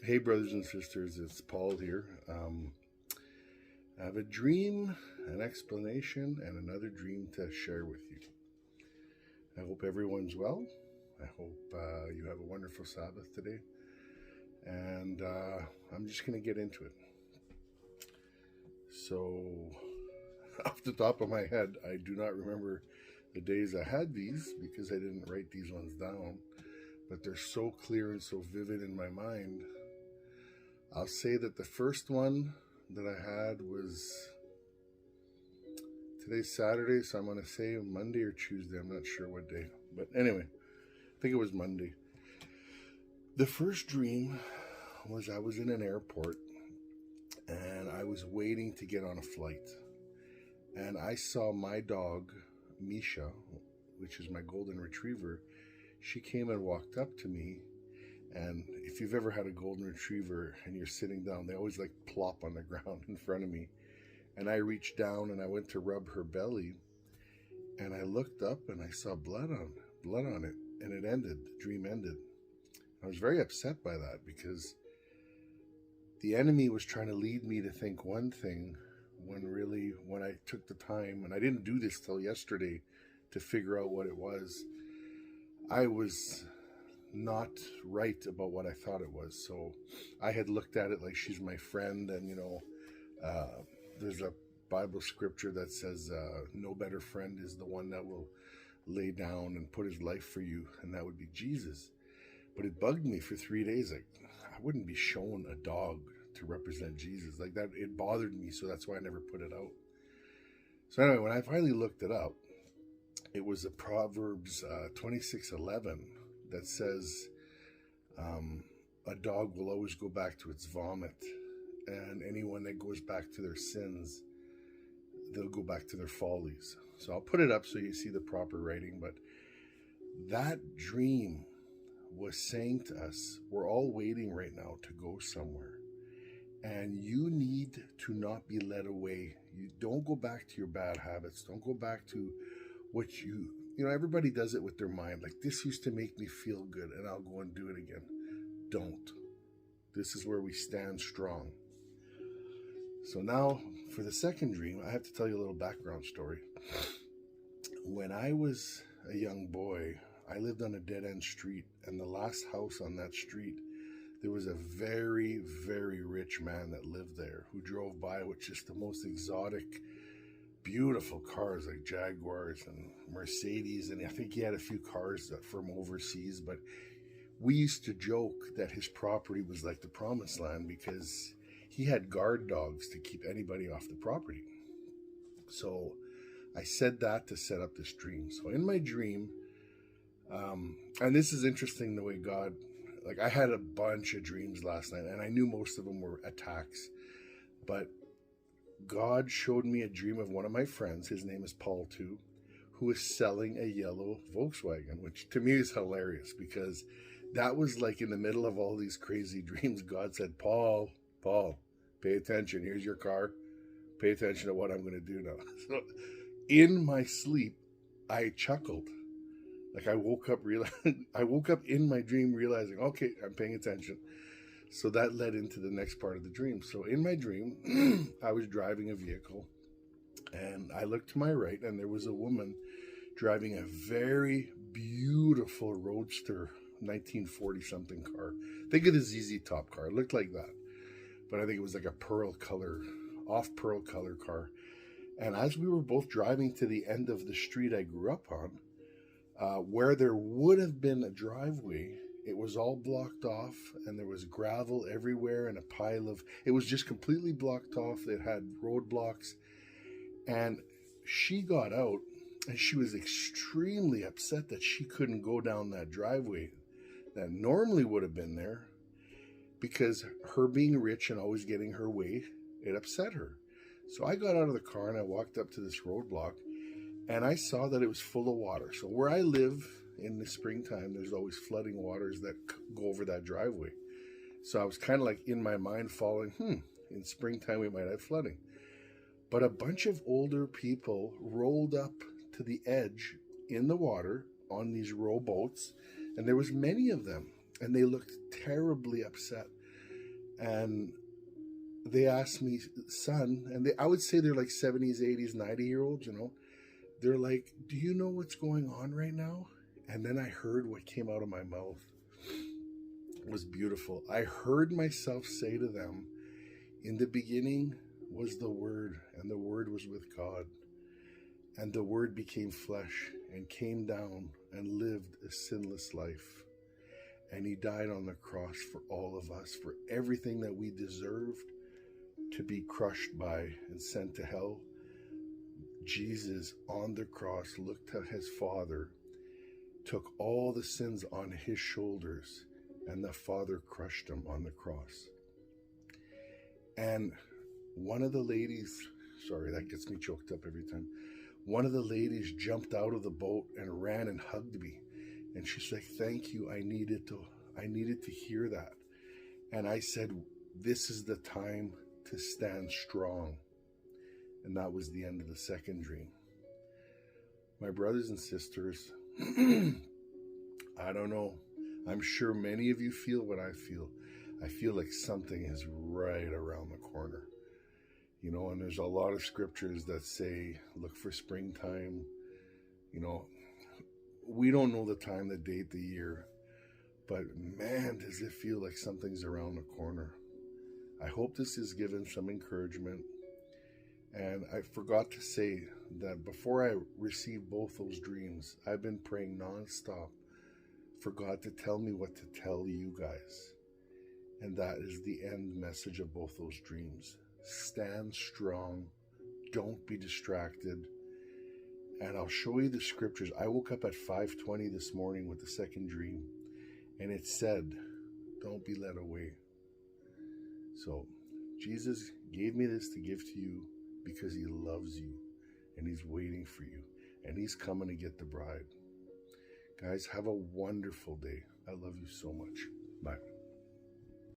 Hey, brothers and sisters, it's Paul here. I have a dream, an explanation, and another dream to share with you. I hope everyone's well. I hope you have a wonderful Sabbath today. And I'm just going to get into it. So, off the top of my head, I do not remember the days I had these because I didn't write these ones down, but they're so clear and so vivid in my mind. I'll say that the first one that I had was today's Saturday, so I'm going to say Monday or Tuesday. I'm not sure what day. But anyway, I think it was Monday. The first dream was I was in an airport and I was waiting to get on a flight. And I saw my dog, Misha, which is my golden retriever. She came and walked up to me. And if you've ever had a golden retriever and you're sitting down, they always like plop on the ground in front of me. And I reached down and I went to rub her belly, and I looked up and I saw blood on it, and it ended. The dream ended. I was very upset by that because the enemy was trying to lead me to think one thing when really, when I took the time, and I didn't do this till yesterday to figure out what it was, I was not right about what I thought it was. So I had looked at it like she's my friend, and there's a Bible scripture that says, no better friend is the one that will lay down and put his life for you, and that would be Jesus. But it bugged me for 3 days. Like, I wouldn't be shown a dog to represent Jesus. Like that, it bothered me, so that's why I never put it out. So anyway, when I finally looked it up, it was a Proverbs 26:11 that says, a dog will always go back to its vomit, and anyone that goes back to their sins, they'll go back to their follies. So I'll put it up so you see the proper writing. But that dream was saying to us, we're all waiting right now to go somewhere. And you need to not be led away. You don't go back to your bad habits. Don't go back to what everybody does it with their mind. Like, this used to make me feel good and I'll go and do it again. Don't. This is where we stand strong. So now for the second dream, I have to tell you a little background story. When I was a young boy, I lived on a dead-end street, and the last house on that street, there was a very, very rich man that lived there who drove by with just the most exotic, beautiful cars like Jaguars and Mercedes, and I think he had a few cars from overseas. But we used to joke that his property was like the promised land because he had guard dogs to keep anybody off the property. So I said that to set up this dream. So in my dream, and this is interesting the way God, like, I had a bunch of dreams last night and I knew most of them were attacks, but God showed me a dream of one of my friends. His name is Paul too, who is selling a yellow Volkswagen, which to me is hilarious because that was like in the middle of all these crazy dreams. God said, Paul, pay attention. Here's your car. Pay attention to what I'm going to do now. So in my sleep, I chuckled. Like, I woke up in my dream realizing, okay, I'm paying attention. So that led into the next part of the dream. So in my dream, I was driving a vehicle and I looked to my right and there was a woman driving a very beautiful Roadster 1940 something car. Think of the ZZ Top car. It looked like that. But I think it was like a off pearl color car. And as we were both driving to the end of the street I grew up on, where there would have been a driveway, it was all blocked off and there was gravel everywhere and it was just completely blocked off. It had roadblocks, and she got out and she was extremely upset that she couldn't go down that driveway that normally would have been there because her being rich and always getting her way, it upset her. So I got out of the car and I walked up to this roadblock and I saw that it was full of water. So where I live in the springtime, there's always flooding waters that go over that driveway. So I was kind of like in my mind following, in springtime we might have flooding. But a bunch of older people rolled up to the edge in the water on these rowboats, and there was many of them, and they looked terribly upset. And they asked me, son, and I would say they're like 70s, 80s, 90-year-olds, you know. They're like, do you know what's going on right now? And then I heard what came out of my mouth. It was beautiful. I heard myself say to them, in the beginning was the Word, and the Word was with God. And the Word became flesh and came down and lived a sinless life. And he died on the cross for all of us, for everything that we deserved to be crushed by and sent to hell. Jesus on the cross looked at his Father, took all the sins on his shoulders, and the Father crushed him on the cross. And one of the ladies, sorry, that gets me choked up every time. One of the ladies jumped out of the boat and ran and hugged me. And she's like, thank you. I needed to hear that. And I said, this is the time to stand strong. And that was the end of the second dream. My brothers and sisters, I don't know. I'm sure many of you feel what I feel. I feel like something is right around the corner. You know, and there's a lot of scriptures that say, look for springtime. You know, we don't know the time, the date, the year, but man, does it feel like something's around the corner. I hope this has given some encouragement. And I forgot to say that before I received both those dreams, I've been praying nonstop for God to tell me what to tell you guys. And that is the end message of both those dreams. Stand strong. Don't be distracted. And I'll show you the scriptures. I woke up at 5:20 this morning with the second dream, and it said, don't be led away. So Jesus gave me this to give to you because he loves you, and he's waiting for you, and he's coming to get the bride. Guys, have a wonderful day. I love you so much. Bye.